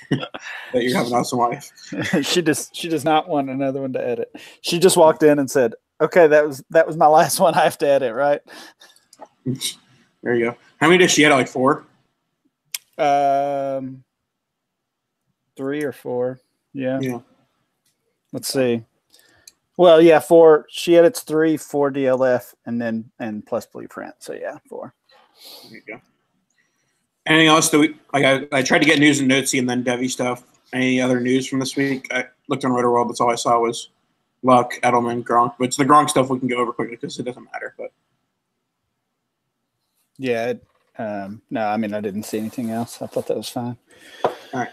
that you have an awesome wife. She does not want another one to edit. She just walked in and said, "Okay, that was my last one. I have to edit, right?" There you go. How many does she edit? Like 4? 3 or 4. Yeah. Yeah. Let's see. Well, yeah, 4. She edits 3, 4 DLF, and plus Blueprint. So yeah, 4. There you go. Anything else that I tried to get news and notes and then Devy stuff. Any other news from this week? I looked on Roto World. That's all I saw was Luck, Edelman, Gronk. But it's the Gronk stuff we can go over quickly because it doesn't matter. But yeah, no, I mean I didn't see anything else. I thought that was fine. All right.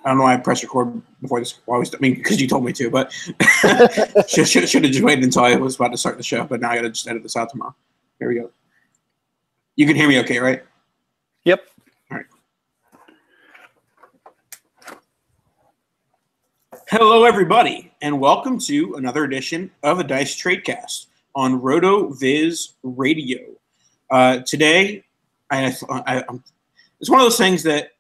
I don't know why I pressed record before this. Because you told me to, but should have just waited until I was about to start the show. But now I got to just edit this out tomorrow. Here we go. You can hear me okay, right? Yep. All right. Hello, everybody, and welcome to another edition of the Dice Tradecast on RotoViz Radio. Today, it's one of those things that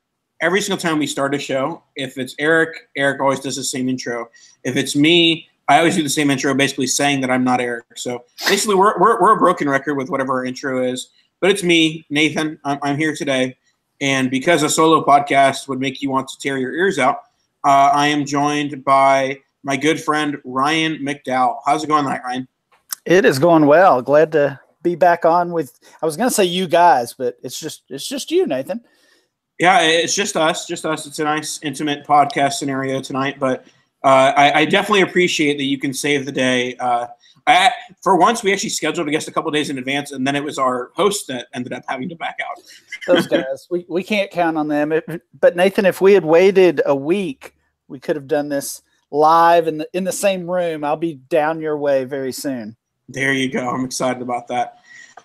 every single time we start a show, if it's Eric always does the same intro. If it's me, I always do the same intro, basically saying that I'm not Eric. So basically, we're a broken record with whatever our intro is. But it's me, Nathan. I'm here today. And because a solo podcast would make you want to tear your ears out, I am joined by my good friend, Ryan McDowell. How's it going tonight, Ryan? It is going well. Glad to be back on with, I was going to say you guys, but it's just you, Nathan. Yeah, it's just us. It's a nice, intimate podcast scenario tonight. But I definitely appreciate that you can save the day. For once, we actually scheduled a guest a couple of days in advance, and then it was our host that ended up having to back out. Those guys, we can't count on them. But Nathan, if we had waited a week, we could have done this live in the same room. I'll be down your way very soon. There you go. I'm excited about that.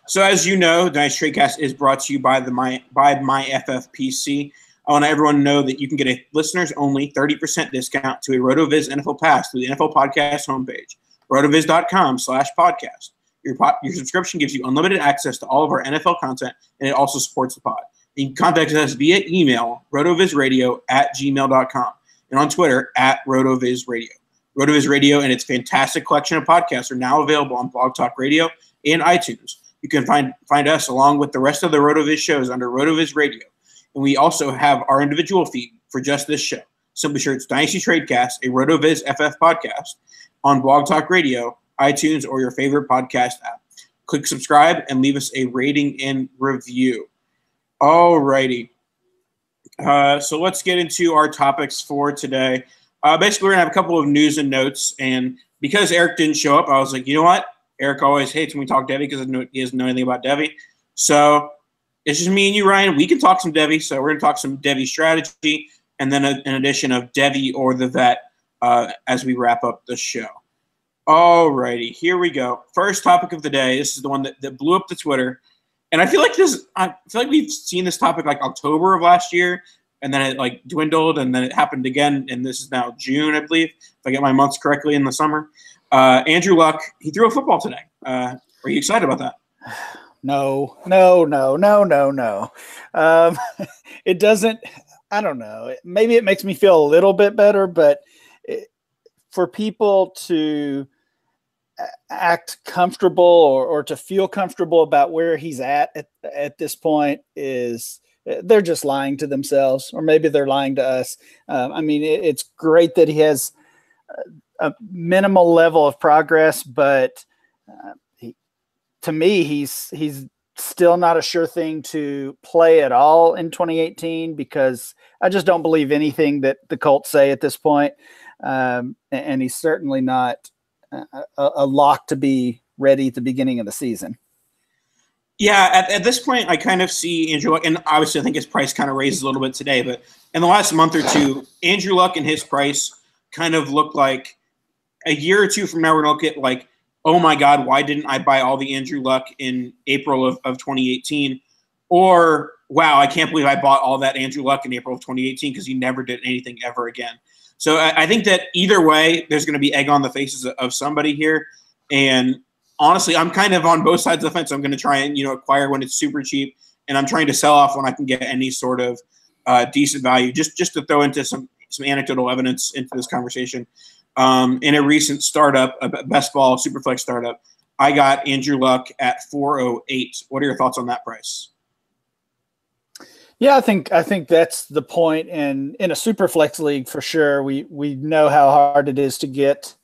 So as you know, Dice Tradecast is brought to you by my FFPC. I want everyone to know that you can get a listeners-only 30% discount to a RotoViz NFL Pass through the NFL Podcast homepage. rotoviz.com/podcast. Your subscription gives you unlimited access to all of our NFL content, and it also supports the pod. You can contact us via email, rotovizradio@gmail.com, and on Twitter, @rotovizradio. RotoViz Radio and its fantastic collection of podcasts are now available on Blog Talk Radio and iTunes. You can find us along with the rest of the RotoViz shows under RotoViz Radio. And we also have our individual feed for just this show. Simply search Dynasty Tradecast, a RotoViz FF podcast, on Blog Talk Radio, iTunes, or your favorite podcast app. Click subscribe and leave us a rating and review. All righty. So let's get into our topics for today. Basically, we're going to have a couple of news and notes. And because Eric didn't show up, I was like, you know what? Eric always hates when we talk Devy because he doesn't know anything about Devy. So it's just me and you, Ryan. We can talk some Devy. So we're going to talk some Devy strategy and then an edition of Devy or the Vet as we wrap up the show. All righty, here we go. First topic of the day. This is the one that blew up the Twitter. And I feel like we've seen this topic like October of last year, and then it like dwindled, and then it happened again, and this is now June, I believe, if I get my months correctly in the summer. Andrew Luck, he threw a football today. Are you excited about that? No. It doesn't. I don't know. Maybe it makes me feel a little bit better, but for people to act comfortable or to feel comfortable about where he's at this point they're just lying to themselves, or maybe they're lying to us. I mean, it's great that he has a minimal level of progress, but to me, he's still not a sure thing to play at all in 2018 because I just don't believe anything that the Colts say at this point. And he's certainly not a lock to be ready at the beginning of the season. Yeah, at this point, I kind of see Andrew Luck, and obviously I think his price kind of raises a little bit today, but in the last month or two, Andrew Luck and his price kind of look like a year or two from now, we're going to look at like, oh my God, why didn't I buy all the Andrew Luck in April of 2018? Or, wow, I can't believe I bought all that Andrew Luck in April of 2018 because he never did anything ever again. So I think that either way, there's going to be egg on the faces of somebody here. And honestly, I'm kind of on both sides of the fence. I'm going to try and, acquire when it's super cheap, and I'm trying to sell off when I can get any sort of decent value. Just to throw into some anecdotal evidence into this conversation. In a recent startup, a best ball superflex startup, I got Andrew Luck at 408. What are your thoughts on that price? Yeah, I think that's the point. And in a super flex league, for sure, we know how hard it is to get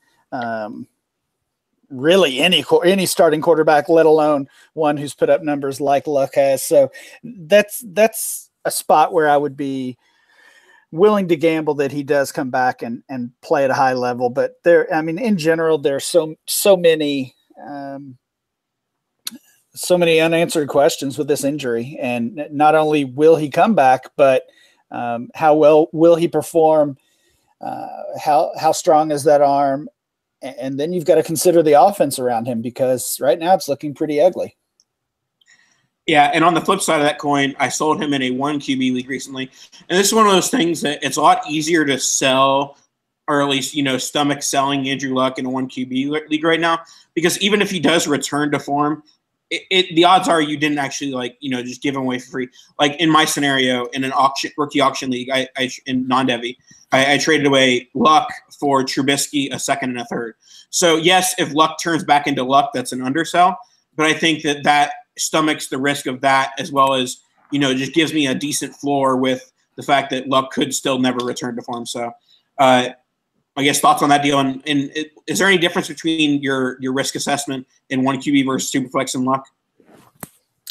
really any starting quarterback, let alone one who's put up numbers like Luck has. So that's a spot where I would be willing to gamble that he does come back and play at a high level. But in general, there's so many unanswered questions with this injury. And not only will he come back, but how well will he perform? How strong is that arm? And then you've got to consider the offense around him, because right now it's looking pretty ugly. Yeah, and on the flip side of that coin, I sold him in a 1 QB league recently. And this is one of those things that it's a lot easier to sell, or at least, stomach selling Andrew Luck in a 1 QB league right now, because even if he does return to form, the odds are you didn't actually just give him away for free. Like in my scenario, in an rookie auction league, I in non-Devy, I traded away Luck for Trubisky, a second and a third. So yes, if Luck turns back into Luck, that's an undersell. But I think that stomachs the risk of that, as well as just gives me a decent floor with the fact that Luck could still never return to form. So I guess thoughts on that deal. And is there any difference between your risk assessment in 1 QB versus Superflex and Luck?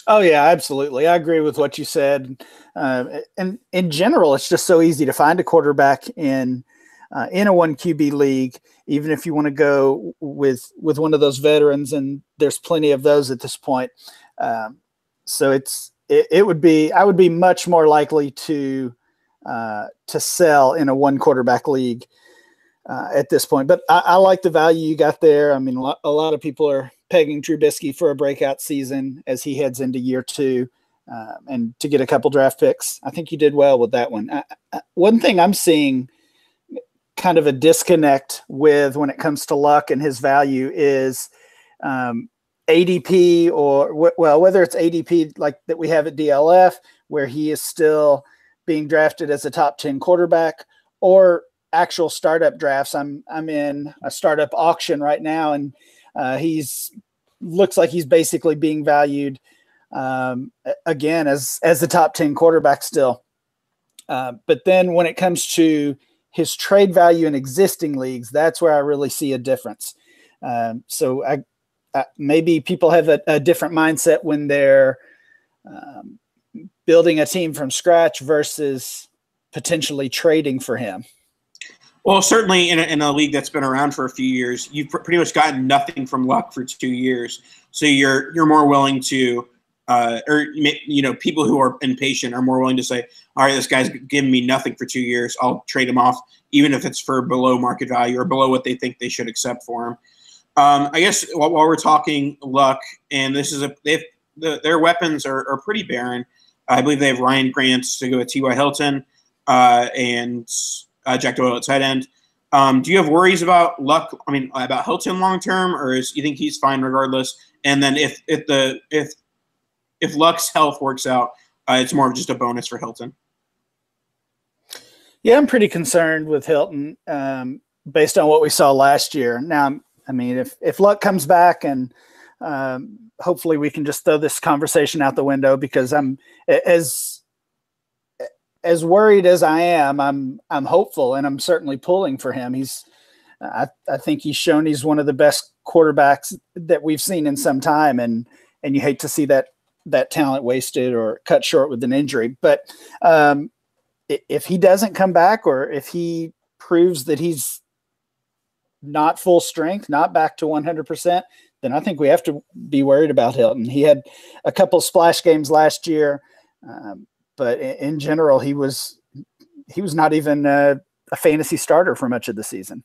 Oh, yeah, absolutely. I agree with what you said. And in general, it's just so easy to find a quarterback in a 1 QB league, even if you want to go with one of those veterans, and there's plenty of those at this point. So I would be much more likely to sell in a 1 quarterback league at this point. But I like the value you got there. I mean, a lot of people are pegging Trubisky for a breakout season as he heads into year 2, and to get a couple draft picks. I think you did well with that one. One thing I'm seeing kind of a disconnect with when it comes to Luck and his value is ADP, or whether it's ADP like that we have at DLF, where he is still being drafted as a top 10 quarterback, or actual startup drafts. I'm in a startup auction right now, and looks like he's basically being valued again as the top 10 quarterback still. But then when it comes to his trade value in existing leagues, that's where I really see a difference. So maybe people have a different mindset when they're building a team from scratch versus potentially trading for him. Well, certainly in a league that's been around for a few years, you've pretty much gotten nothing from Luck for 2 years. So you're more willing to, people who are impatient are more willing to say, all right, this guy's giving me nothing for 2 years. I'll trade him off, even if it's for below market value or below what they think they should accept for him. I guess while we're talking Luck, and this is their weapons are pretty barren. I believe they have Ryan Grant to go with T.Y. Hilton, and Jack Doyle at tight end. Do you have worries about Luck? I mean, about Hilton long term, or you think he's fine regardless? And then if Luck's health works out, it's more of just a bonus for Hilton. Yeah, I'm pretty concerned with Hilton based on what we saw last year. Now, I mean, if Luck comes back, and hopefully we can just throw this conversation out the window, because I'm as worried as I am, I'm hopeful, and I'm certainly pulling for him. I think he's shown he's one of the best quarterbacks that we've seen in some time, and you hate to see that talent wasted or cut short with an injury. But if he doesn't come back, or if he proves that he's not full strength, not back to 100%, then I think we have to be worried about Hilton. He had a couple splash games last year, but in general, he was not even a fantasy starter for much of the season.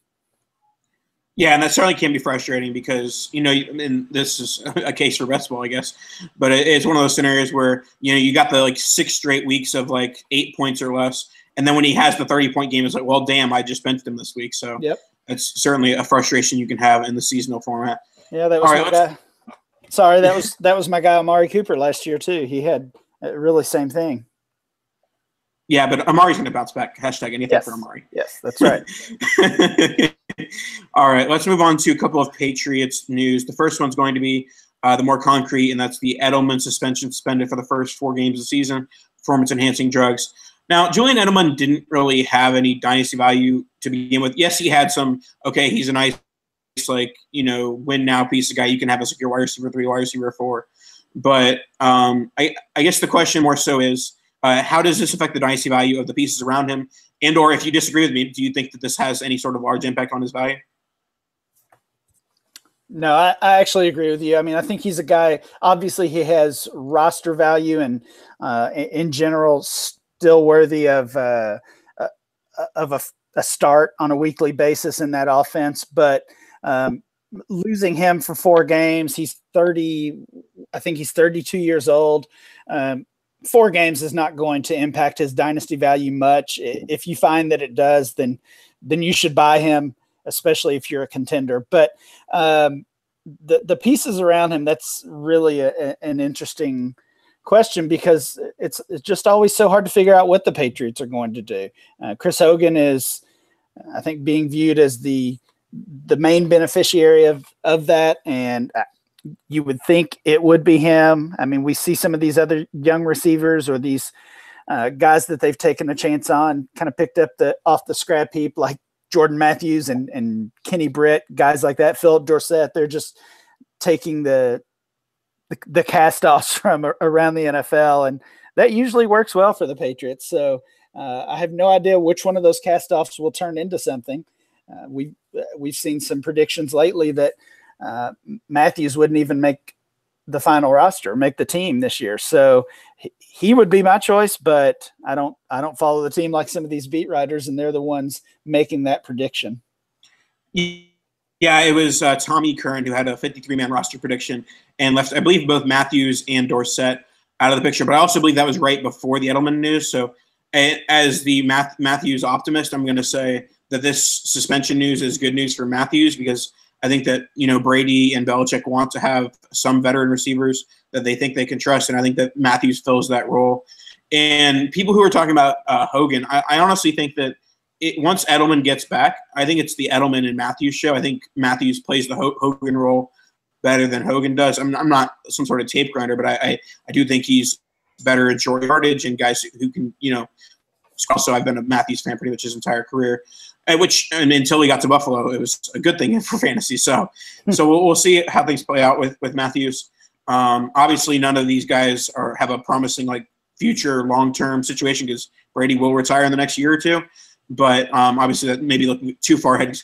Yeah, and that certainly can be frustrating because, and this is a case for best ball, I guess, but it's one of those scenarios where, you got the 6 straight weeks of 8 points or less. And then when he has the 30-point game, it's like, well, damn, I just benched him this week. So yep. It's certainly a frustration you can have in the seasonal format. Yeah, that was my guy. Sorry, that was my guy, Amari Cooper, last year too. He had really same thing. Yeah, but Amari's going to bounce back. Hashtag anything for Amari. Yes, that's right. All right, let's move on to a couple of Patriots news. The first one's going to be the more concrete, and that's the Edelman suspension, suspended for the first 4 games of the season, performance-enhancing drugs. Now, Julian Edelman didn't really have any dynasty value to begin with. Yes, he had some, okay, he's a nice, win-now piece of guy you can have as your wide receiver 3, wide receiver 4. But I guess the question more so is, how does this affect the dynasty value of the pieces around him? And or if you disagree with me, do you think that this has any sort of large impact on his value? No, I actually agree with you. I mean, I think he's a guy, obviously he has roster value and in general still worthy of a start on a weekly basis in that offense. But losing him for 4 games, he's 30, I think he's 32 years old. 4 games is not going to impact his dynasty value much. If you find that it does, then you should buy him, especially if you're a contender. But the pieces around him, that's really an interesting question, because it's just always so hard to figure out what the Patriots are going to do. Chris Hogan is, I think, being viewed as the main beneficiary of that, and you would think it would be him. I mean, we see some of these other young receivers or these guys that they've taken a chance on, kind of picked up off the scrap heap, like Jordan Matthews and Kenny Britt, guys like that, Philip Dorsett. They're just taking the cast-offs from around the NFL, and that usually works well for the Patriots. So I have no idea which one of those cast-offs will turn into something. We've seen some predictions lately that Matthews wouldn't even make the final roster, make the team this year. So he would be my choice, but I don't follow the team like some of these beat writers, and they're the ones making that prediction. Yeah, it was Tommy Curran who had a 53-man roster prediction and left, I believe, both Matthews and Dorsett out of the picture. But I also believe that was right before the Edelman news. So as the Matthews optimist, I'm going to say that this suspension news is good news for Matthews, because I think that, Brady and Belichick want to have some veteran receivers that they think they can trust, and I think that Matthews fills that role. And people who are talking about Hogan, I honestly think that once Edelman gets back, I think it's the Edelman and Matthews show. I think Matthews plays the Hogan role better than Hogan does. I'm not some sort of tape grinder, but I do think he's better at short yardage and guys who can, also I've been a Matthews fan pretty much his entire career. And until he got to Buffalo, it was a good thing for fantasy. So we'll see how things play out with Matthews. Obviously, none of these guys have a promising future long-term situation, because Brady will retire in the next year or two. But obviously, that may be looking too far ahead.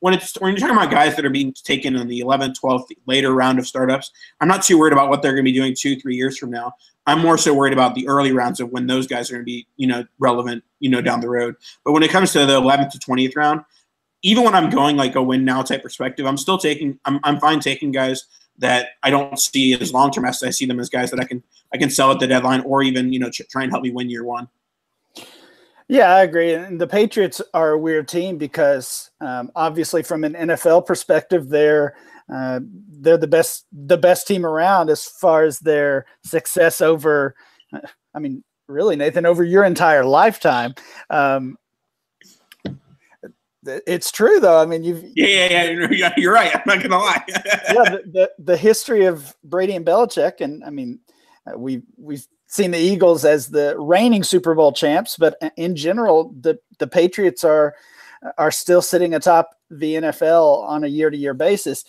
When you're talking about guys that are being taken in the 11th, 12th, later round of startups, I'm not too worried about what they're going to be doing 2-3 years from now. I'm more so worried about the early rounds of when those guys are going to be, relevant, down the road. But when it comes to the 11th to 20th round, even when I'm going a win now type perspective, I'm still I'm fine taking guys that I don't see as long-term as I see them as guys that I can sell at the deadline, or even, try and help me win year one. Yeah, I agree. And the Patriots are a weird team because obviously from an NFL perspective, they're the best team around as far as their success over, I mean, really, Nathan, over your entire lifetime. It's true, though. I mean, yeah, you're right. I'm not going to lie. Yeah, the history of Brady and Belichick, and I mean, we've seen the Eagles as the reigning Super Bowl champs, but in general, the Patriots are still sitting atop the NFL on a year-to-year basis.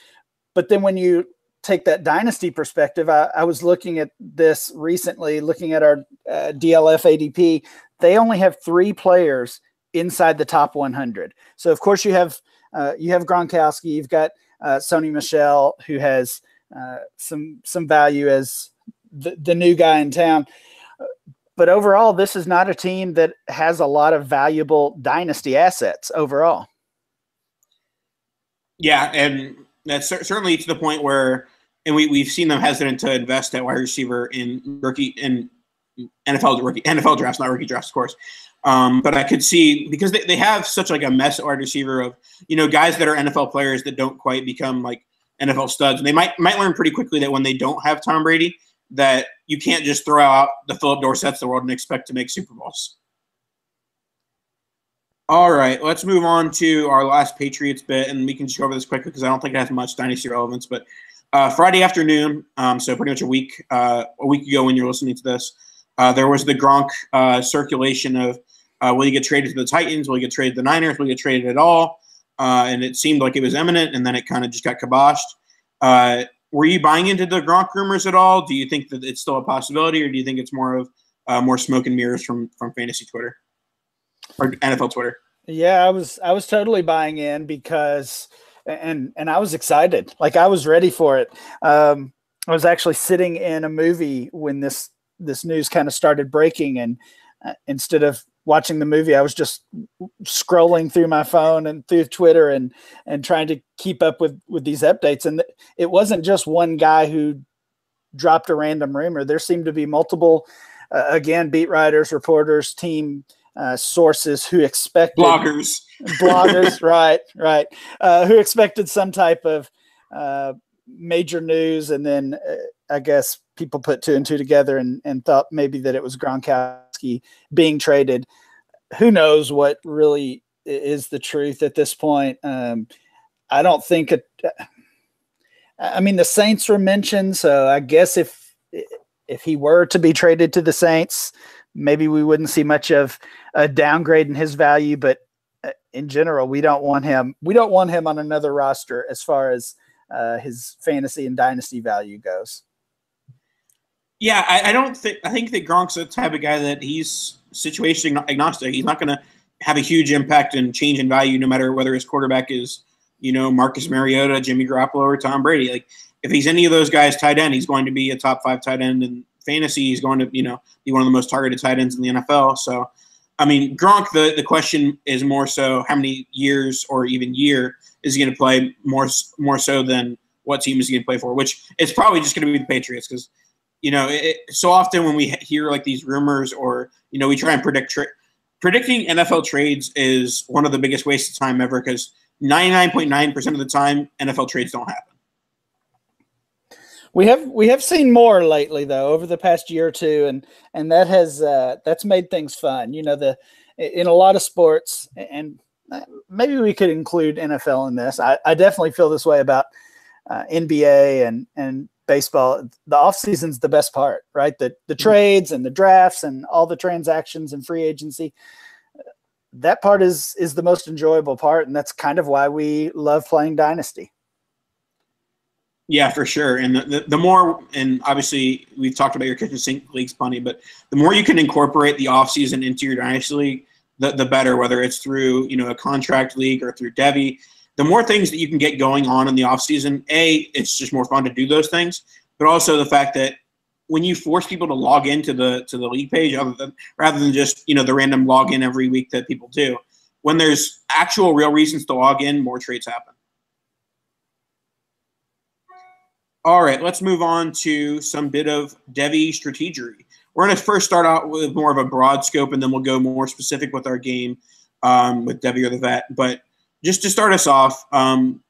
But then when you take that dynasty perspective, I was looking at this recently, looking at our DLF ADP. They only have 3 players inside the top 100. So of course you have Gronkowski, you've got Sony Michel, who has some value as the new guy in town. But overall, this is not a team that has a lot of valuable dynasty assets overall. Yeah, and that's certainly to the point where, and we've seen them hesitant to invest at wide receiver in NFL drafts, not rookie drafts, of course. But I could see, because they have such a mess at wide receiver of, guys that are NFL players that don't quite become NFL studs. And they might learn pretty quickly that when they don't have Tom Brady, that you can't just throw out the Philip Dorsetts of the world and expect to make Super Bowls. All right, let's move on to our last Patriots bit, and we can just go over this quickly because I don't think it has much dynasty relevance. But Friday afternoon, so pretty much a week ago when you're listening to this, there was the Gronk circulation of will he get traded to the Titans? Will he get traded to the Niners? Will he get traded at all? And it seemed like it was imminent, and then it kind of just got kiboshed. Were you buying into the Gronk rumors at all? Do you think that it's still a possibility, or do you think it's more of more smoke and mirrors from fantasy Twitter or NFL Twitter? Yeah, I was totally buying in because and I was excited. Like I was ready for it. I was actually sitting in a movie when this news kind of started breaking, and instead of watching the movie, I was just scrolling through my phone and through Twitter and trying to keep up with these updates. And it wasn't just one guy who dropped a random rumor. There seemed to be multiple, again, beat writers, reporters, team sources who expected bloggers, right, who expected some type of major news, and then I guess people put two and two together and thought maybe that it was Gronkowski being traded. Who knows what really is the truth at this point? I don't think I mean, the Saints were mentioned, so I guess if he were to be traded to the Saints, maybe we wouldn't see much of a downgrade in his value, but in general, we don't want him. We don't want him on another roster as far as his fantasy and dynasty value goes. Yeah, I think that Gronk's the type of guy that he's situation agnostic. He's not going to have a huge impact and change in value no matter whether his quarterback is, Marcus Mariota, Jimmy Garoppolo, or Tom Brady. Like if he's any of those guys tight end, he's going to be a top 5 tight end in fantasy. He's going to, be one of the most targeted tight ends in the NFL. So, I mean, Gronk, the question is more so how many years or even year is he going to play more so than what team is he going to play for, which it's probably just going to be the Patriots because, so often when we hear like these rumors or, we try and predicting NFL trades is one of the biggest wastes of time ever because 99.9% of the time NFL trades don't happen. We have seen more lately though over the past year or two, and that has that's made things fun. In a lot of sports, and maybe we could include NFL in this. I definitely feel this way about NBA and baseball. The off season's the best part, right? The trades and the drafts and all the transactions and free agency. That part is the most enjoyable part, and that's kind of why we love playing Dynasty. Yeah, for sure. And the more, and obviously we've talked about your kitchen sink leagues plenty, but the more you can incorporate the offseason into your Dynasty league, the better, whether it's through, a contract league or through Devy. The more things that you can get going on in the offseason, it's just more fun to do those things, but also the fact that when you force people to log into the league page rather than just, the random login every week that people do, when there's actual real reasons to log in, more trades happen. All right, let's move on to some bit of Devy strategery. We're going to first start out with more of a broad scope, and then we'll go more specific with our game with Devy or the Vet. But just to start us off, one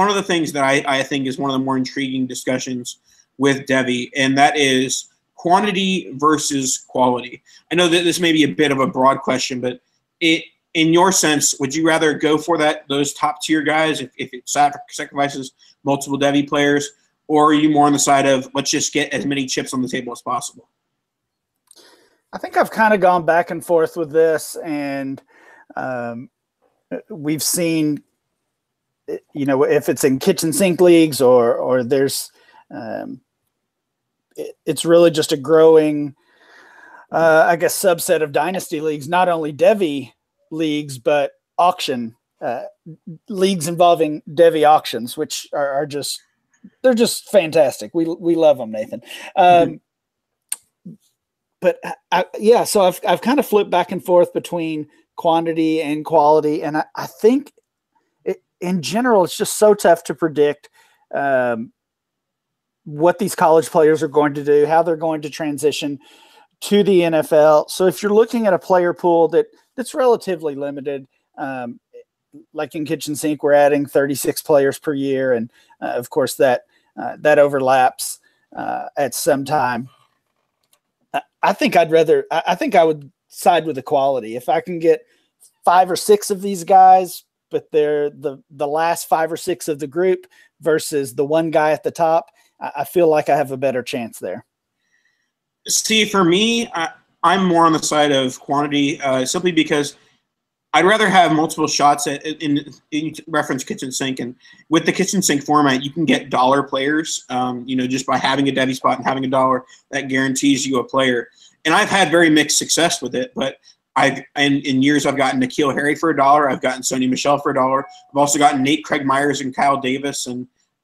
of the things that I think is one of the more intriguing discussions with Devy, and that is quantity versus quality. I know that this may be a bit of a broad question, but in your sense, would you rather go for those top tier guys if it sacrifices multiple Devy players? Or are you more on the side of let's just get as many chips on the table as possible? I think I've kind of gone back and forth with this, and we've seen, if it's in kitchen sink leagues or there's, it's really just a growing, I guess, subset of dynasty leagues, not only Devy leagues, but auction leagues involving Devy auctions, which are just, they're just fantastic. We love them, Nathan. But so I've kind of flipped back and forth between quantity and quality. And I think in general, it's just so tough to predict what these college players are going to do, how they're going to transition to the NFL. So if you're looking at a player pool that's relatively limited, like in kitchen sink, we're adding 36 players per year. And of course that overlaps at some time. I think I would side with the quality. If I can get 5 or 6 of these guys, but they're the last 5 or 6 of the group versus the one guy at the top, I feel like I have a better chance there. See, for me, I'm more on the side of quantity, simply because I'd rather have multiple shots in reference kitchen sink. And with the kitchen sink format, you can get dollar players, just by having a Devy spot and having a dollar, that guarantees you a player. And I've had very mixed success with it, but in years I've gotten N'Keal Harry for $1. I've gotten Sony Michel for $1. I've also gotten Nate Craig Myers and Kyle Davis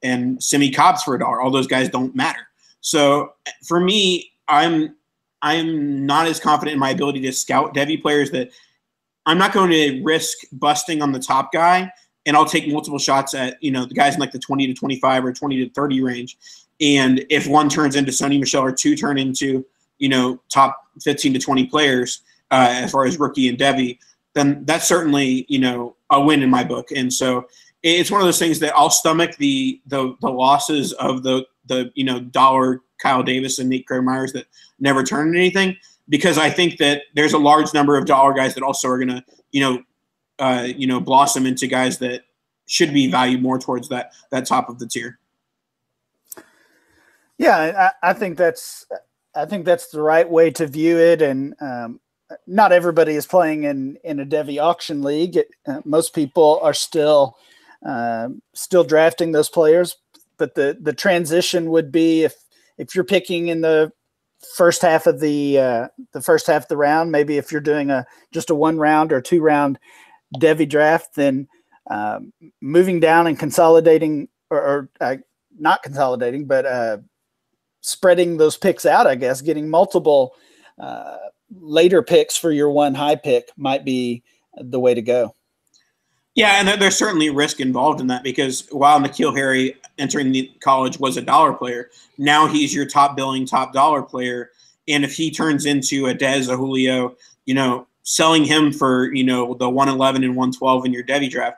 and Simi Cobbs for $1. All those guys don't matter. So for me, I'm not as confident in my ability to scout Devy players that I'm not going to risk busting on the top guy, and I'll take multiple shots at, the guys in like the 20 to 25 or 20 to 30 range. And if one turns into Sony Michel or two turn into, top 15 to 20 players as far as rookie and Devy, then that's certainly, a win in my book. And so it's one of those things that I'll stomach the losses of the dollar Kyle Davis and Nate Craig Myers that never turn into anything, because I think that there's a large number of dollar guys that also are going to, blossom into guys that should be valued more towards that top of the tier. Yeah, I think that's the right way to view it. And not everybody is playing in a Devy auction league. Most people are still drafting those players, but the transition would be if you're picking in the first half of the round, maybe if you're doing just a 1 round or 2 round Devy draft, then moving down and consolidating or not consolidating, but spreading those picks out, I guess, getting multiple later picks for your one high pick might be the way to go. Yeah, and there's certainly risk involved in that, because while N'Keal Harry entering the college was a dollar player, now he's your top billing, top dollar player. And if he turns into a Dez, a Julio, selling him for, the 111 and 112 in your Devy draft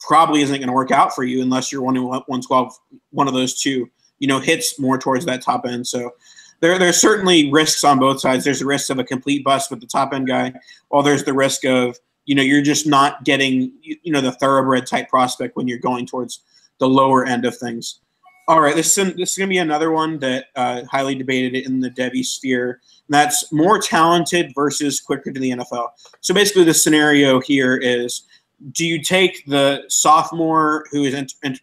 probably isn't going to work out for you unless you're 112, one of those two, hits more towards that top end. So there's certainly risks on both sides. There's the risk of a complete bust with the top end guy, while there's the risk of, you're just not getting, the thoroughbred type prospect when you're going towards the lower end of things. All right, this is going to be another one that highly debated in the Devy sphere. And that's more talented versus quicker to the NFL. So basically the scenario here is, do you take the sophomore who is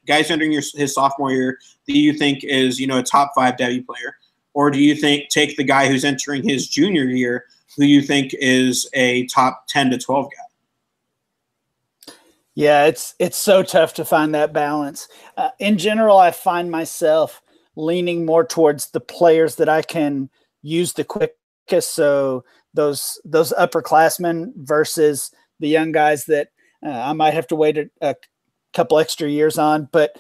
guys entering his sophomore year that you think is, a top 5 Devy player? Or do you take the guy who's entering his junior year who you think is a top 10 to 12 guy? Yeah, it's so tough to find that balance. In general, I find myself leaning more towards the players that I can use the quickest. So those upperclassmen versus the young guys that I might have to wait a couple extra years on. But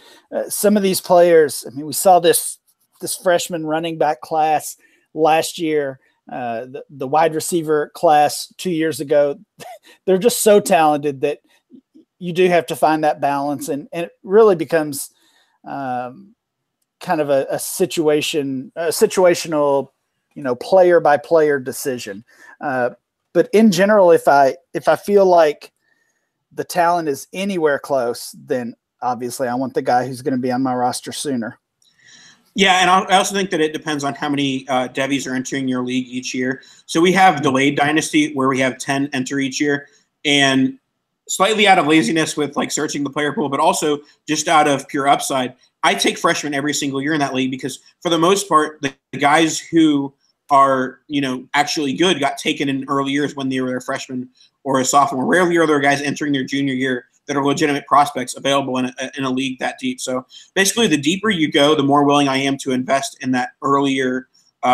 some of these players, I mean, we saw this freshman running back class last year, the wide receiver class 2 years ago. They're just so talented that you do have to find that balance, and it really becomes kind of a situational, player by player decision. But in general, if I feel like the talent is anywhere close, then obviously I want the guy who's going to be on my roster sooner. Yeah, and I also think that it depends on how many Devies are entering your league each year. So we have delayed dynasty where we have 10 enter each year, and slightly out of laziness with like searching the player pool, but also just out of pure upside, I take freshmen every single year in that league, because for the most part, the guys who are, actually good got taken in early years when they were a freshman or a sophomore. Rarely are there guys entering their junior year that are legitimate prospects available in a league that deep. So basically, the deeper you go, the more willing I am to invest in that earlier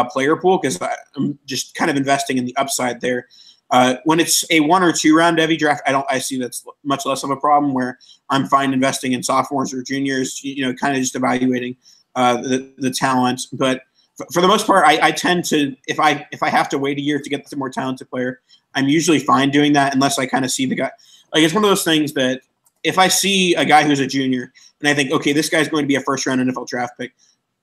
player pool, because I'm just kind of investing in the upside there. When it's a 1 or 2 round Devy draft, I see that's much less of a problem, where I'm fine investing in sophomores or juniors, kind of just evaluating the talent. But for the most part, I tend to, if I have to wait a year to get the more talented player, I'm usually fine doing that, unless I kind of see the guy. Like, it's one of those things that if I see a guy who's a junior and I think, okay, this guy's going to be a first round NFL draft pick,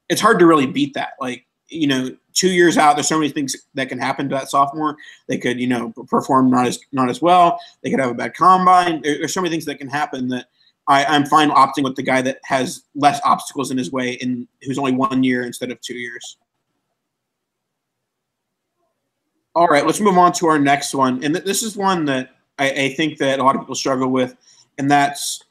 it's hard to really beat that. Like, 2 years out, there's so many things that can happen to that sophomore. They could, perform not as well. They could have a bad combine. There's so many things that can happen that I'm fine opting with the guy that has less obstacles in his way and who's only 1 year instead of 2 years. All right, let's move on to our next one. And this is one that I think that a lot of people struggle with, and that's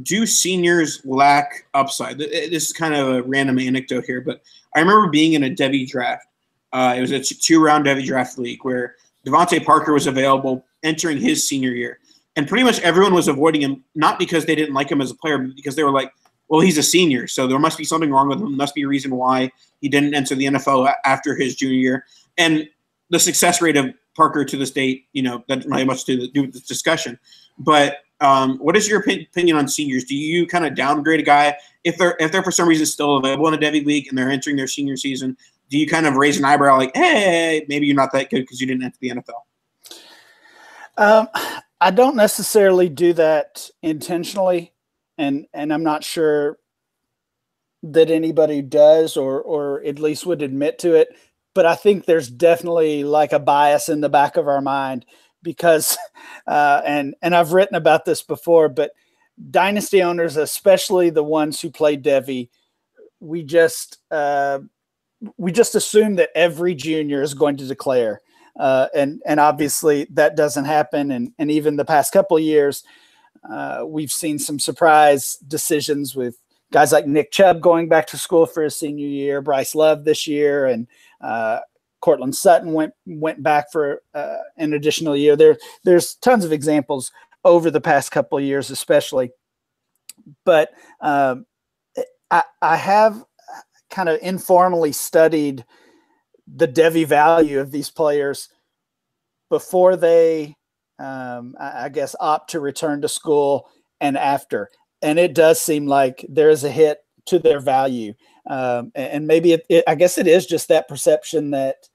do seniors lack upside? This is kind of a random anecdote here, but I remember being in a Devy draft. It was a 2-round Devy draft league where Devontae Parker was available entering his senior year. And pretty much everyone was avoiding him, not because they didn't like him as a player, but because they were like, well, he's a senior, so there must be something wrong with him. There must be a reason why he didn't enter the NFL after his junior year. And the success rate of Parker to this date, that doesn't really much to do with this discussion. But what is your opinion on seniors? Do you kind of downgrade a guy if they're for some reason still available in a Devy league and they're entering their senior season? Do you kind of raise an eyebrow like, hey, maybe you're not that good because you didn't enter the NFL? I don't necessarily do that intentionally, and I'm not sure that anybody does or at least would admit to it. But I think there's definitely like a bias in the back of our mind because, and I've written about this before, but dynasty owners, especially the ones who play Devy, we just assume that every junior is going to declare. And obviously that doesn't happen. And even the past couple of years, we've seen some surprise decisions with guys like Nick Chubb going back to school for his senior year, Bryce Love this year, and Cortland Sutton went back for an additional year. There's tons of examples over the past couple of years, especially. But I have kind of informally studied the Devy value of these players before they, I guess, opt to return to school and after. And it does seem like there is a hit to their value. And maybe I guess it is just that perception that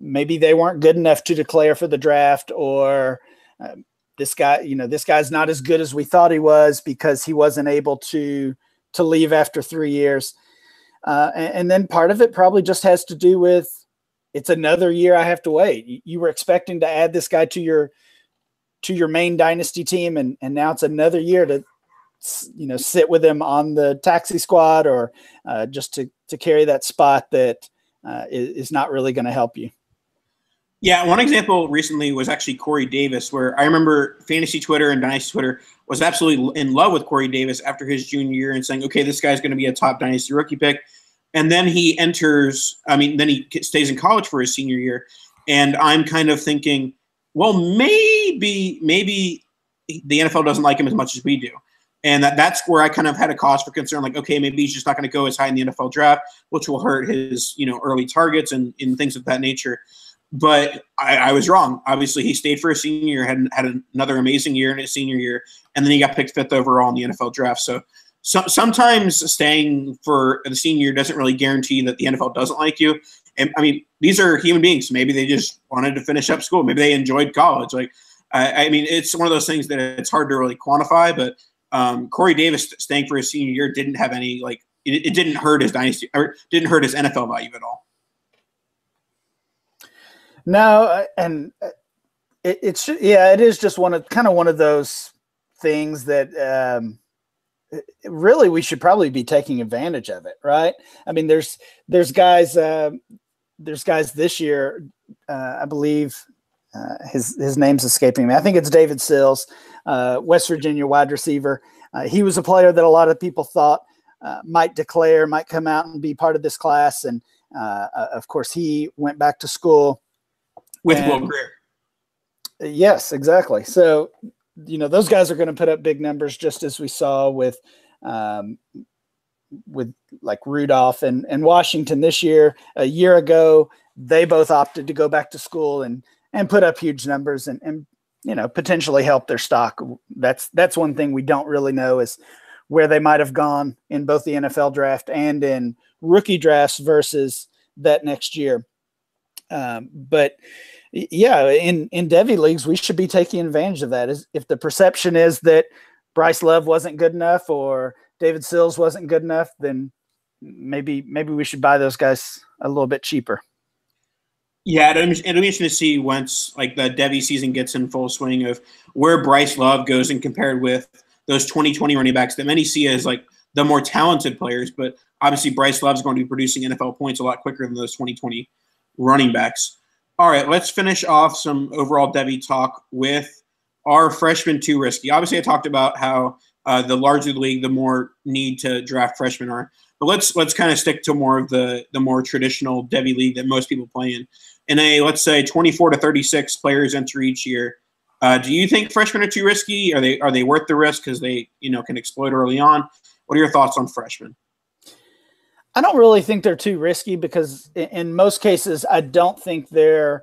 maybe they weren't good enough to declare for the draft, or this guy's not as good as we thought he was because he wasn't able to leave after 3 years. And then part of it probably just has to do with it's another year I have to wait. You were expecting to add this guy to your main dynasty team, and now it's another year to sit with him on the taxi squad or just to carry that spot that is not really going to help you. Yeah, one example recently was actually Corey Davis, where I remember fantasy Twitter and dynasty Twitter was absolutely in love with Corey Davis after his junior year and saying, okay, this guy's going to be a top dynasty rookie pick. And then he then he stays in college for his senior year. And I'm kind of thinking, well, maybe the NFL doesn't like him as much as we do. And that's where I kind of had a cause for concern. Like, okay, maybe he's just not going to go as high in the NFL draft, which will hurt his, early targets and things of that nature. But I was wrong. Obviously, he stayed for a senior year, had another amazing year in his senior year, and then he got picked 5th overall in the NFL draft. So sometimes staying for the senior year doesn't really guarantee that the NFL doesn't like you. And I mean, these are human beings. Maybe they just wanted to finish up school. Maybe they enjoyed college. Like, I mean, it's one of those things that it's hard to really quantify. But Corey Davis staying for his senior year didn't have any it didn't hurt his dynasty or didn't hurt his NFL value at all. No, and it is just one of those things that really we should probably be taking advantage of it, right? I mean, there's guys this year, I believe his name's escaping me. I think it's David Sills, West Virginia wide receiver. He was a player that a lot of people thought might declare, might come out and be part of this class, and of course he went back to school. With Will Grier. Yes, exactly. So, those guys are going to put up big numbers, just as we saw with like Rudolph and Washington this year. A year ago, they both opted to go back to school and put up huge numbers and potentially help their stock. That's one thing we don't really know is where they might have gone in both the NFL draft and in rookie drafts versus that next year. But yeah, in Devy leagues, we should be taking advantage of that. If the perception is that Bryce Love wasn't good enough or David Sills wasn't good enough, then maybe we should buy those guys a little bit cheaper. Yeah, it'll be interesting to see once like the Devy season gets in full swing of where Bryce Love goes and compared with those 2020 running backs that many see as like the more talented players. But obviously Bryce Love's going to be producing NFL points a lot quicker than those 2020 running backs. All right, let's finish off some overall Devy talk with our freshman too risky. Obviously, I talked about how the larger the league, the more need to draft freshmen are. But let's kind of stick to more of the more traditional Devy league that most people play in. In a, let's say, 24 to 36 players enter each year, do you think freshmen are too risky? Are they worth the risk because they can explode early on? What are your thoughts on freshmen? I don't really think they're too risky because in most cases, I don't think they're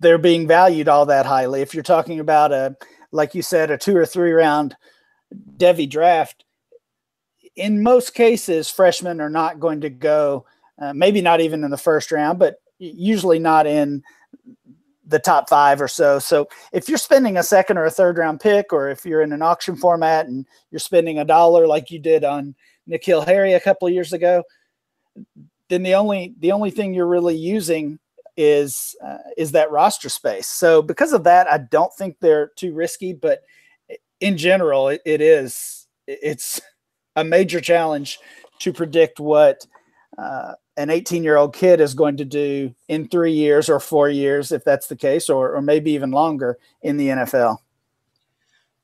being valued all that highly. If you're talking about like you said, a 2 or 3 round Devy draft, in most cases, freshmen are not going to go. Maybe not even in the first round, but usually not in the top 5 or so. So if you're spending a second or a third round pick, or if you're in an auction format and you're spending $1 like you did on N'Keal Harry a couple of years ago, then the only thing you're really using is that roster space. So because of that, I don't think they're too risky, but in general, it's a major challenge to predict what an 18-year-old kid is going to do in 3 years or 4 years, if that's the case, or maybe even longer in the NFL.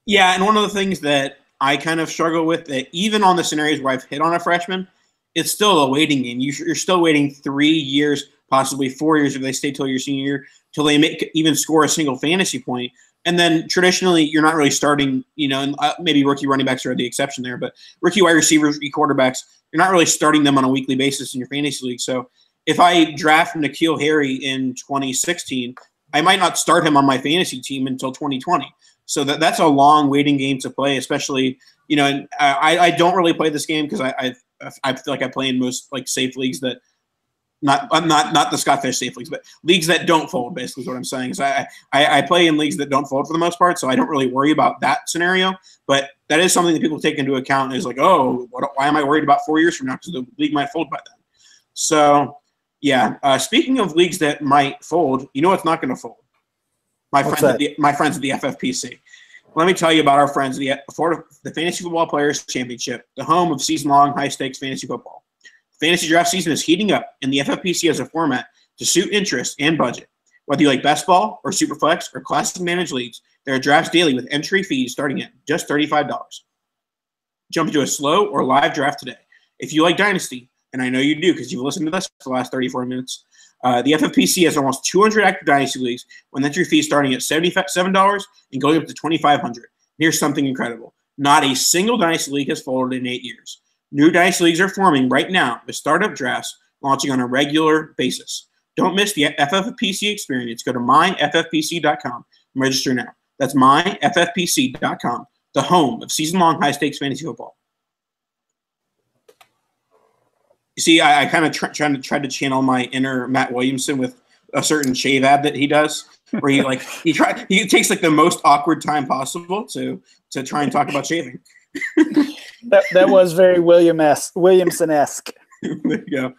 Yeah, and one of the things that I kind of struggle with, that even on the scenarios where I've hit on a freshman, it's still a waiting game. You're still waiting 3 years, possibly 4 years if they stay till your senior year, till they even score a single fantasy point. And then traditionally, you're not really starting, and maybe rookie running backs are the exception there, but rookie wide receivers, rookie quarterbacks, you're not really starting them on a weekly basis in your fantasy league. So if I draft N'Keal Harry in 2016, I might not start him on my fantasy team until 2020. So that's a long waiting game to play, especially, and I don't really play this game because I feel like I play in most like safe leagues that not the Scott Fish safe leagues, but leagues that don't fold, basically is what I'm saying. So I play in leagues that don't fold for the most part, so I don't really worry about that scenario. But that is something that people take into account is like, oh, why am I worried about 4 years from now? Because the league might fold by then. So, yeah, speaking of leagues that might fold, what's not going to fold? My friends at the FFPC. Let me tell you about our friends at the Fantasy Football Players Championship, the home of season-long high-stakes fantasy football. Fantasy draft season is heating up, and the FFPC has a format to suit interest and budget. Whether you like best ball or superflex or classic managed leagues, there are drafts daily with entry fees starting at just $35. Jump into a slow or live draft today. If you like Dynasty, and I know you do because you've listened to this for the last 34 minutes, the FFPC has almost 200 active Dynasty leagues with entry fees starting at $77 and going up to $2,500. Here's something incredible. Not a single Dynasty league has folded in 8 years. New Dynasty leagues are forming right now with startup drafts launching on a regular basis. Don't miss the FFPC experience. Go to myffpc.com and register now. That's myffpc.com, the home of season-long high-stakes fantasy football. You see, I kind of tried to channel my inner Matt Williamson with a certain shave ad that he does, where he takes like the most awkward time possible to try and talk about shaving. That was very Williamson-esque. There you go.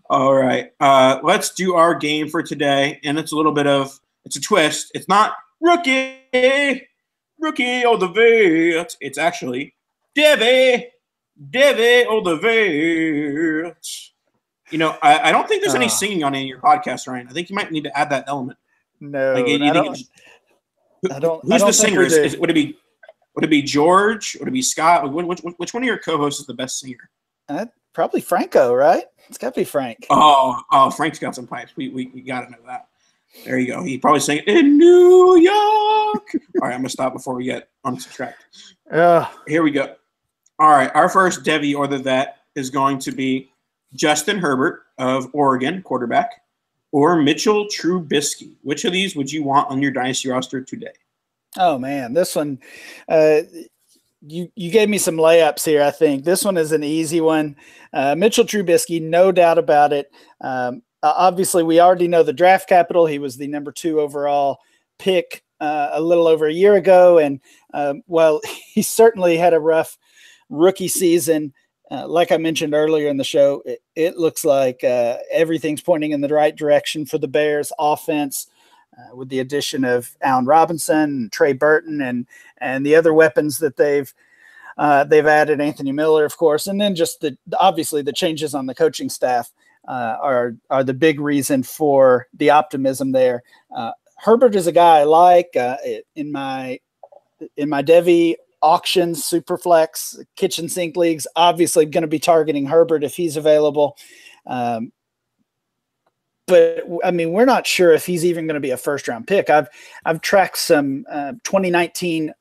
All right. Let's do our game for today. And it's a twist. It's not rookie of the vet. It's actually Devy of the vet. I don't think there's any singing on any of your podcasts, Ryan. I think you might need to add that element. No, like, I don't. Who's the singer? Would it be George? Would it be Scott? Which one of your co-hosts is the best singer? Probably Franco, right? It's got to be Frank. Oh, Frank's got some pipes. We got to know that. There you go. He probably sang it in New York. All right, I'm going to stop before we get unsubtracted. Here we go. All right, our first Devy or the Vet is going to be Justin Herbert of Oregon, quarterback, or Mitchell Trubisky. Which of these would you want on your dynasty roster today? Oh, man, this one you gave me some layups here, I think. This one is an easy one. Mitchell Trubisky, no doubt about it. Obviously, we already know the draft capital. He was the number 2 overall pick a little over a year ago. And, he certainly had a rough rookie season. like I mentioned earlier in the show, it looks like everything's pointing in the right direction for the Bears offense, with the addition of Allen Robinson, Trey Burton, and the other weapons that they've added, Anthony Miller, of course, and then just obviously the changes on the coaching staff are the big reason for the optimism there. Herbert is a guy I like in my Devy auctions, Superflex, kitchen sink leagues. Obviously, going to be targeting Herbert if he's available. But I mean, we're not sure if he's even going to be a first round pick. I've tracked some 2019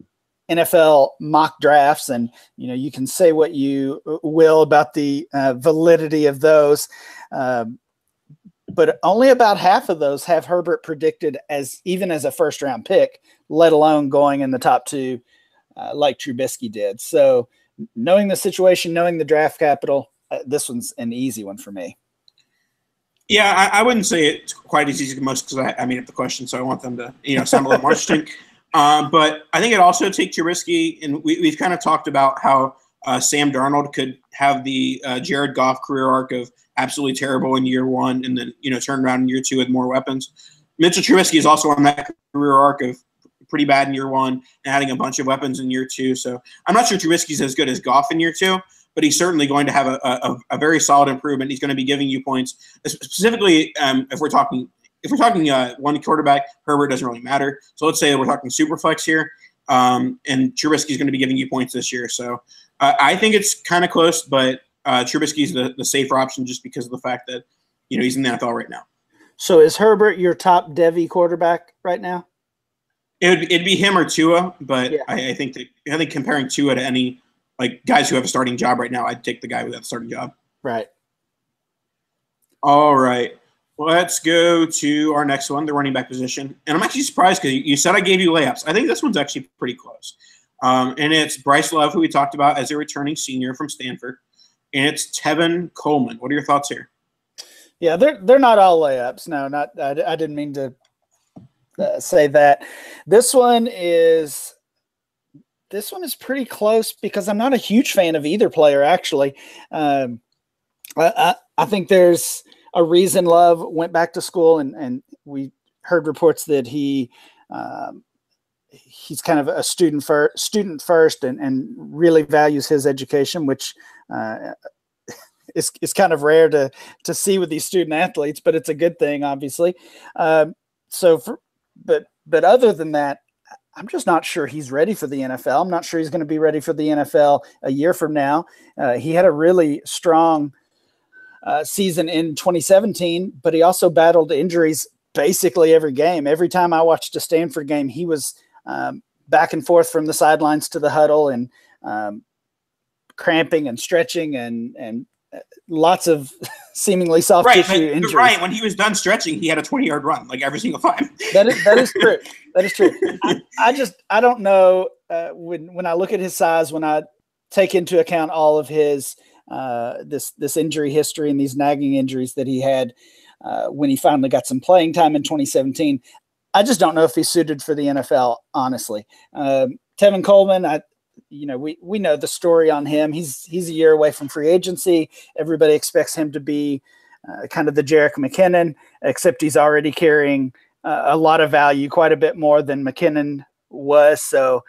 NFL mock drafts, and you can say what you will about the validity of those. But only about half of those have Herbert predicted even as a first round pick, let alone going in the top 2, like Trubisky did. So knowing the situation, knowing the draft capital, this one's an easy one for me. Yeah, I wouldn't say it's quite as easy to most because I made up the question, so I want them to sound a little more interesting. But I think it also takes Trubisky, and we've kind of talked about how Sam Darnold could have the Jared Goff career arc of absolutely terrible in year 1 and then turn around in year 2 with more weapons. Mitchell Trubisky is also on that career arc of pretty bad in year 1 and adding a bunch of weapons in year 2. So I'm not sure Trubisky's as good as Goff in year 2, but he's certainly going to have a very solid improvement. He's going to be giving you points, specifically if we're talking one quarterback. Herbert doesn't really matter. So let's say we're talking super flex here, and Trubisky's going to be giving you points this year. So I think it's kind of close, but Trubisky's the safer option just because of the fact that he's in the NFL right now. So is Herbert your top Devy quarterback right now? It'd be him or Tua, but yeah. I think comparing Tua to any guys who have a starting job right now, I'd take the guy with that starting job. Right. All right. Let's go to our next one, the running back position. And I'm actually surprised because you said I gave you layups. I think this one's actually pretty close. And it's Bryce Love, who we talked about as a returning senior from Stanford. And it's Tevin Coleman. What are your thoughts here? Yeah, they're not all layups. No, I didn't mean to say that. This one is pretty close because I'm not a huge fan of either player, actually. I think there's a reason Love went back to school, and we heard reports that he's kind of a student first and really values his education, which is kind of rare to see with these student athletes, but it's a good thing, obviously. But other than that, I'm just not sure he's ready for the NFL. I'm not sure he's going to be ready for the NFL a year from now. He had a really strong season in 2017, but he also battled injuries basically every game. Every time I watched a Stanford game, he was back and forth from the sidelines to the huddle and cramping and stretching and lots of seemingly soft tissue injuries. Right, when he was done stretching, he had a 20-yard run every single time. That is true. That is true. I don't know when I look at his size, when I take into account all of his this injury history and these nagging injuries that he had when he finally got some playing time in 2017. I just don't know if he's suited for the NFL, honestly. Tevin Coleman, we know the story on him. He's a year away from free agency. Everybody expects him to be kind of the Jerick McKinnon, except he's already carrying a lot of value, quite a bit more than McKinnon was. So,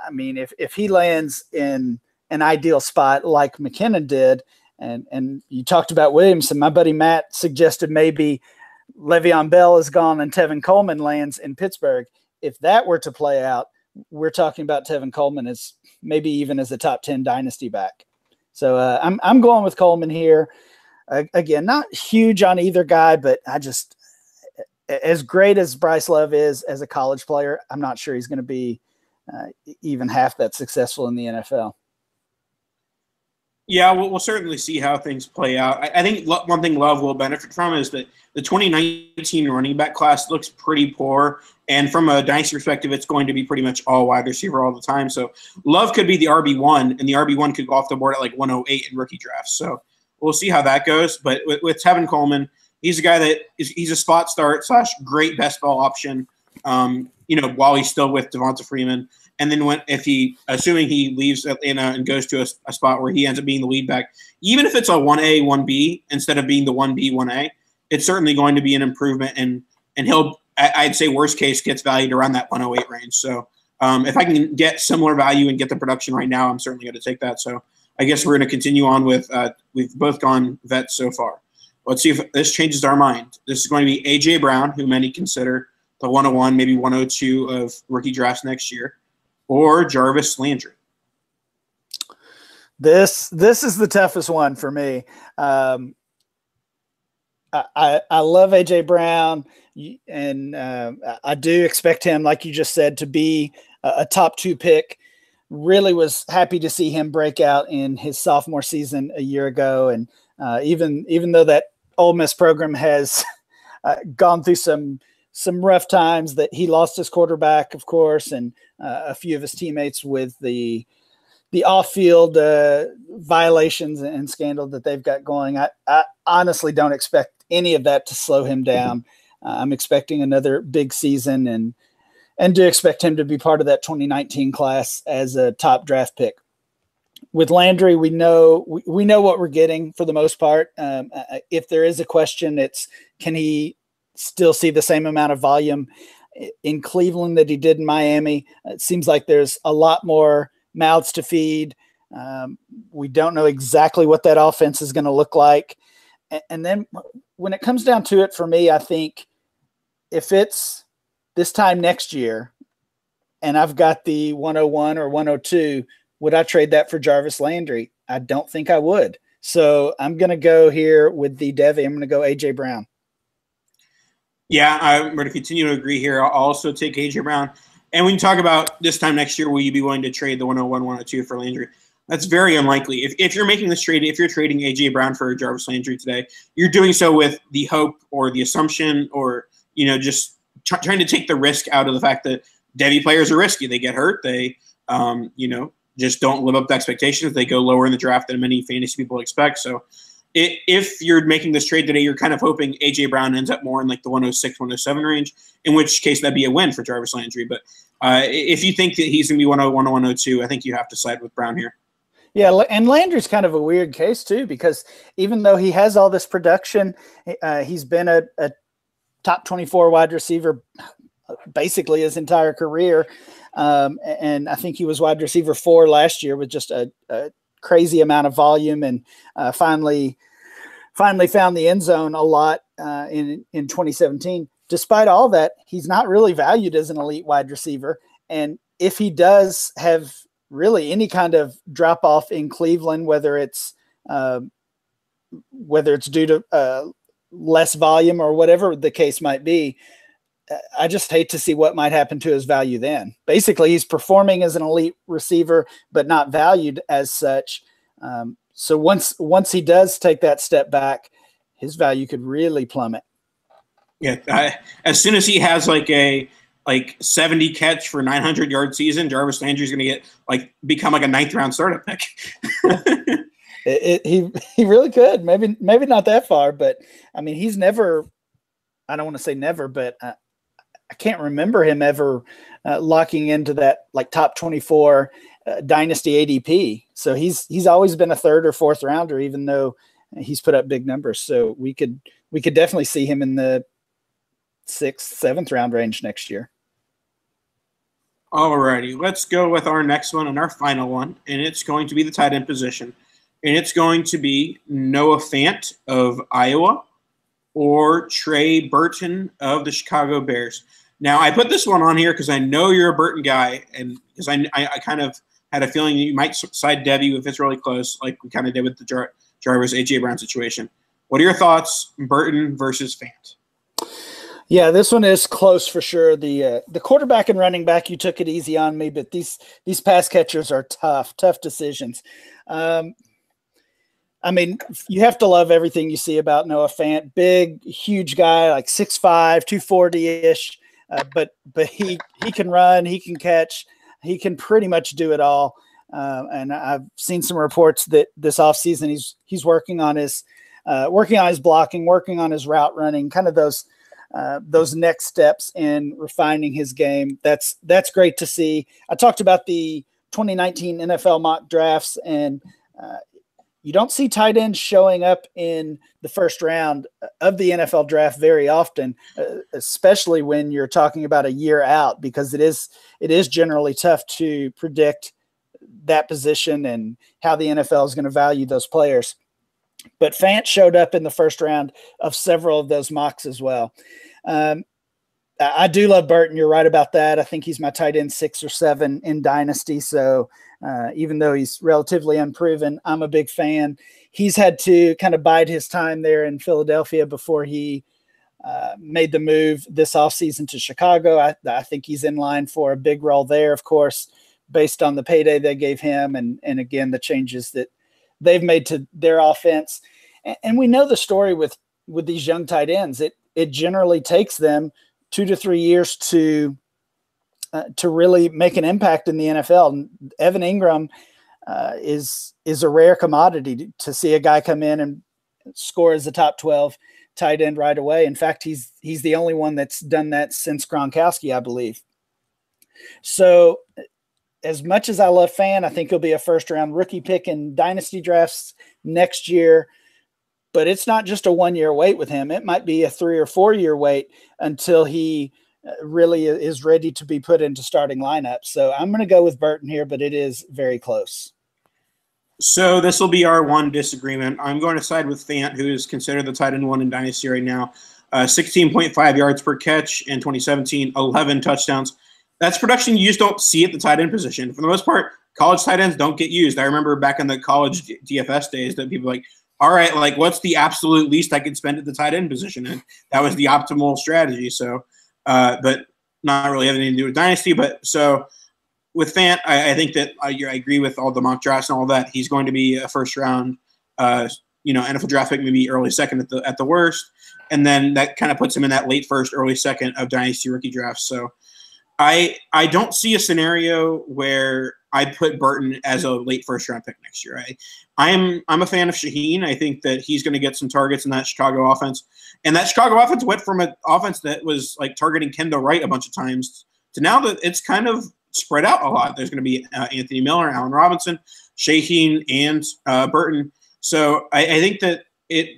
if he lands in an ideal spot like McKinnon did, and you talked about Williamson, my buddy Matt suggested maybe Le'Veon Bell is gone and Tevin Coleman lands in Pittsburgh. If that were to play out, we're talking about Tevin Coleman as maybe even as a top 10 dynasty back. So I'm going with Coleman here. Again, not huge on either guy, but as great as Bryce Love is as a college player, I'm not sure he's going to be even half that successful in the NFL. Yeah, we'll certainly see how things play out. I think one thing Love will benefit from is that the 2019 running back class looks pretty poor. And from a dynasty perspective, it's going to be pretty much all wide receiver all the time. So Love could be the RB1, and the RB1 could go off the board at 108 in rookie drafts. So we'll see how that goes. But with Tevin Coleman, he's a guy he's a spot start / great best ball option, while he's still with Devonta Freeman. And then assuming he leaves Atlanta and goes to a spot where he ends up being the lead back, even if it's a 1A, 1B instead of being the 1B, 1A, it's certainly going to be an improvement. And he'll, I'd say worst case, gets valued around that 108 range. So if I can get similar value and get the production right now, I'm certainly going to take that. So I guess we're going to continue on with we've both gone vets so far. Let's see if this changes our mind. This is going to be A.J. Brown, who many consider the 101, maybe 102 of rookie drafts next year, or Jarvis Landry. This is the toughest one for me. I love A.J. Brown, and I do expect him, like you just said, to be a top 2 pick. Really was happy to see him break out in his sophomore season a year ago. And even though that Ole Miss program has gone through some rough times, that he lost his quarterback, of course, and a few of his teammates with the off-field violations and scandal that they've got going. I honestly don't expect any of that to slow him down. I'm expecting another big season and do expect him to be part of that 2019 class as a top draft pick. With Landry, we know what we're getting for the most part. If there is a question, it's can he still see the same amount of volume in Cleveland that he did in Miami? It seems like there's a lot more mouths to feed. We don't know exactly what that offense is going to look like. And then when it comes down to it, for me, I think if it's this time next year and I've got the 101 or 102, would I trade that for Jarvis Landry? I don't think I would. So I'm going to go here with the Devy. I'm going to go A.J. Brown. Yeah, I'm going to continue to agree here. I'll also take A.J. Brown. And when you talk about this time next year, will you be willing to trade the 101, 102 for Landry? That's very unlikely. If you're making this trade, if you're trading A.J. Brown for Jarvis Landry today, you're doing so with the hope or the assumption or, just trying to take the risk out of the fact that Devy players are risky. They get hurt. They, just don't live up to expectations. They go lower in the draft than many fantasy people expect. So if you're making this trade today, you're kind of hoping A.J. Brown ends up more in like the 106, 107 range, in which case that'd be a win for Jarvis Landry. But if you think that he's going to be 101 or 102, I think you have to side with Brown here. Yeah, and Landry's kind of a weird case too, because even though he has all this production, he's been a top 24 wide receiver basically his entire career. And I think he was wide receiver 4 last year with just a crazy amount of volume, and finally found the end zone a lot in 2017. Despite all that, he's not really valued as an elite wide receiver. And if he does have really any kind of drop off in Cleveland, whether it's due to less volume or whatever the case might be, I just hate to see what might happen to his value then. Basically, he's performing as an elite receiver, but not valued as such. So once he does take that step back, his value could really plummet. Yeah, as soon as he has like a 70 catch for 900 yard season, Jarvis Landry's going to become like a 9th round startup pick. He really could. Maybe not that far, but I mean, he's never. I don't want to say never, but I can't remember him ever locking into that like top 24 dynasty ADP. So he's always been a 3rd or 4th rounder, even though he's put up big numbers. So we could definitely see him in the 6th, 7th round range next year. All righty, let's go with our next one and our final one, and it's going to be the tight end position, and it's going to be Noah Fant of Iowa or Trey Burton of the Chicago Bears. Now, I put this one on here because I know you're a Burton guy, and because I kind of had a feeling you might side Devy if it's really close, like we kind of did with the Jarvis A.J. Brown situation. What are your thoughts, Burton versus Fant? Yeah, this one is close for sure. The quarterback and running back, you took it easy on me, but these pass catchers are tough decisions. I mean, you have to love everything you see about Noah Fant. Big, huge guy, like 6'5", 240-ish, but he can run, he can catch, he can pretty much do it all. And I've seen some reports that this offseason he's working on his blocking, working on his route running, kind of those those next steps in refining his game. That's great to see. I talked about the 2019 NFL mock drafts, and you don't see tight ends showing up in the first round of the NFL draft very often, especially when you're talking about a year out, because it is generally tough to predict that position and how the NFL is going to value those players. But Fant showed up in the first round of several of those mocks as well. I do love Burton. You're right about that. I think he's my tight end 6 or 7 in Dynasty. So even though he's relatively unproven, I'm a big fan. He's had to kind of bide his time there in Philadelphia before he made the move this offseason to Chicago. I think he's in line for a big role there, of course, based on the payday they gave him and again, the changes that they've made to their offense. And we know the story with these young tight ends. It generally takes them 2 to 3 years to really make an impact in the NFL. And Evan Ingram is a rare commodity to see a guy come in and score as a top 12 tight end right away. In fact, he's the only one that's done that since Gronkowski, I believe. So as much as I love Fant, I think he'll be a first-round rookie pick in dynasty drafts next year. But it's not just a 1-year wait with him. It might be a 3 or 4 year wait until he really is ready to be put into starting lineup. So I'm going to go with Burton here, but it is very close. So this will be our one disagreement. I'm going to side with Fant, who is considered the tight end 1 in Dynasty right now. 16.5 yards per catch in 2017, 11 touchdowns. That's production you just don't see at the tight end position. For the most part, college tight ends don't get used. I remember back in the college DFS days that people were like, all right, like what's the absolute least I could spend at the tight end position? And that was the optimal strategy. So, but not really having anything to do with Dynasty. But so with Fant, I think that I agree with all the mock drafts and all that. He's going to be a first round, NFL draft pick, maybe early second at the worst. And then that kind of puts him in that late first, early second of Dynasty rookie drafts. So I don't see a scenario where I'd put Burton as a late first round pick next year. I'm a fan of Shaheen. I think that he's going to get some targets in that Chicago offense. And that Chicago offense went from an offense that was like targeting Kendall Wright a bunch of times to now that it's kind of spread out a lot. There's going to be Anthony Miller, Allen Robinson, Shaheen, and Burton. So I think that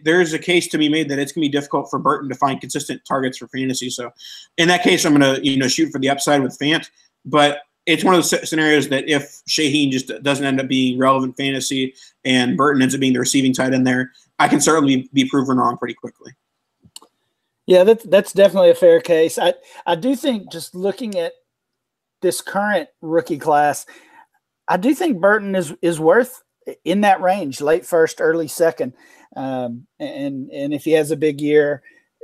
there's a case to be made that it's going to be difficult for Burton to find consistent targets for fantasy. So in that case, I'm going to shoot for the upside with Fant. But it's one of those scenarios that if Shaheen just doesn't end up being relevant fantasy and Burton ends up being the receiving tight end there, I can certainly be proven wrong pretty quickly. Yeah, that's definitely a fair case. I do think just looking at this current rookie class, I do think Burton is worth in that range, late first, early second. And if he has a big year,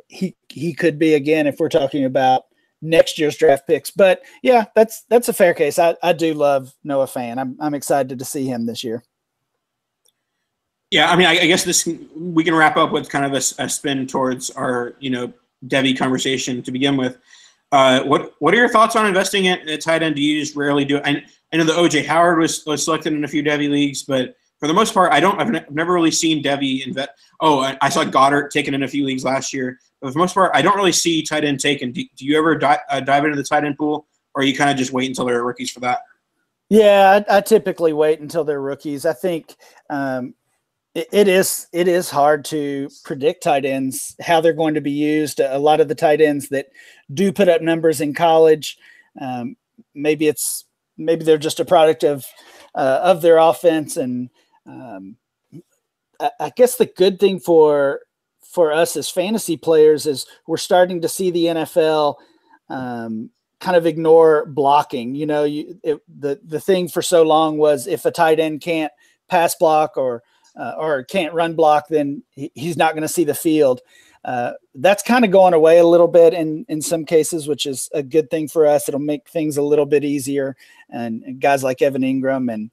he could be again, if we're talking about next year's draft picks. But yeah, that's a fair case. I do love Noah Fant. I'm excited to see him this year. Yeah, I mean, I guess we can wrap up with kind of a spin towards our Devy conversation to begin with. What are your thoughts on investing at tight end? Do you just rarely do it? I know that OJ Howard was selected in a few Devy leagues, but for the most part, I've never really seen Devy invest. Oh, I saw Goddard taken in a few leagues last year. But for the most part, I don't really see tight end taken. Do you ever dive into the tight end pool, or you kind of just wait until they're rookies for that? Yeah, I typically wait until they're rookies. I think it is hard to predict tight ends, how they're going to be used. A lot of the tight ends that do put up numbers in college, maybe they're just a product of their offense. And I guess the good thing for us as fantasy players is we're starting to see the NFL kind of ignore blocking. The thing for so long was if a tight end can't pass block or can't run block, then he's not going to see the field. That's kind of going away a little bit in some cases, which is a good thing for us. It'll make things a little bit easier. And guys like Evan Ingram and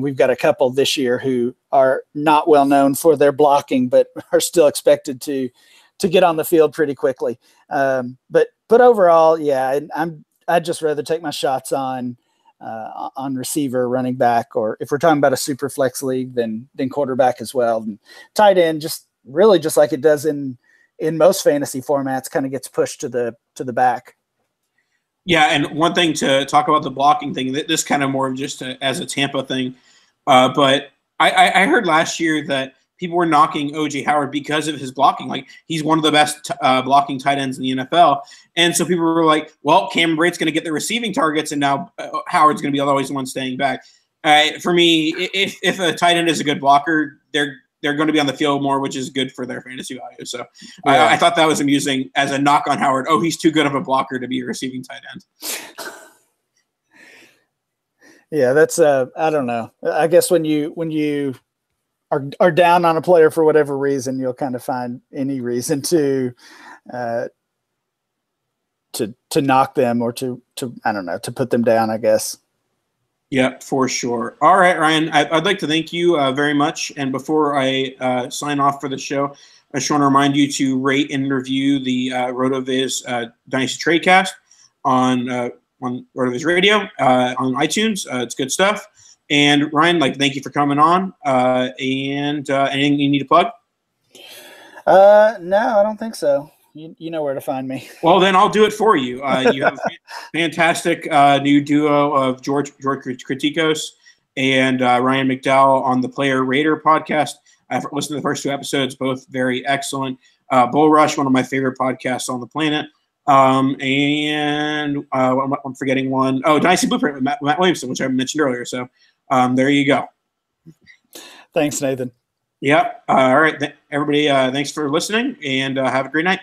we've got a couple this year who are not well known for their blocking, but are still expected to get on the field pretty quickly. But overall, yeah, I'd just rather take my shots on receiver, running back, or if we're talking about a super flex league, then quarterback as well. And tight end, just really just like it does in in most fantasy formats kind of gets pushed to the back. Yeah, and one thing to talk about the blocking thing, this kind of more just as a Tampa thing, but I heard last year that people were knocking O.J. Howard because of his blocking. Like, he's one of the best blocking tight ends in the NFL. And so people were like, well, Cameron Brate's going to get the receiving targets, and now Howard's going to be always the one staying back. For me, if a tight end is a good blocker, they're going to be on the field more, which is good for their fantasy value. So yeah. I thought that was amusing as a knock on Howard. Oh, he's too good of a blocker to be a receiving tight end. Yeah, that's I don't know. I guess when you are down on a player for whatever reason, you'll kind of find any reason to knock them or to I don't know, to put them down, I guess. Yeah, for sure. All right, Ryan, I'd like to thank you very much. And before I sign off for the show, I just want to remind you to rate and review the RotoViz Dynasty Tradecast on RotoViz Radio on iTunes. It's good stuff. And Ryan, thank you for coming on. And anything you need to plug? No, I don't think so. You know where to find me. Well, then I'll do it for you. You have a fantastic new duo of George Kritikos and Ryan McDowell on the Player Raider podcast. I've listened to the first 2 episodes, both very excellent. Bull Rush, one of my favorite podcasts on the planet. And I'm forgetting one. Oh, Dynasty Blueprint with Matt Williamson, which I mentioned earlier. So there you go. Thanks, Nathan. Yep. All right. Everybody, thanks for listening, and have a great night.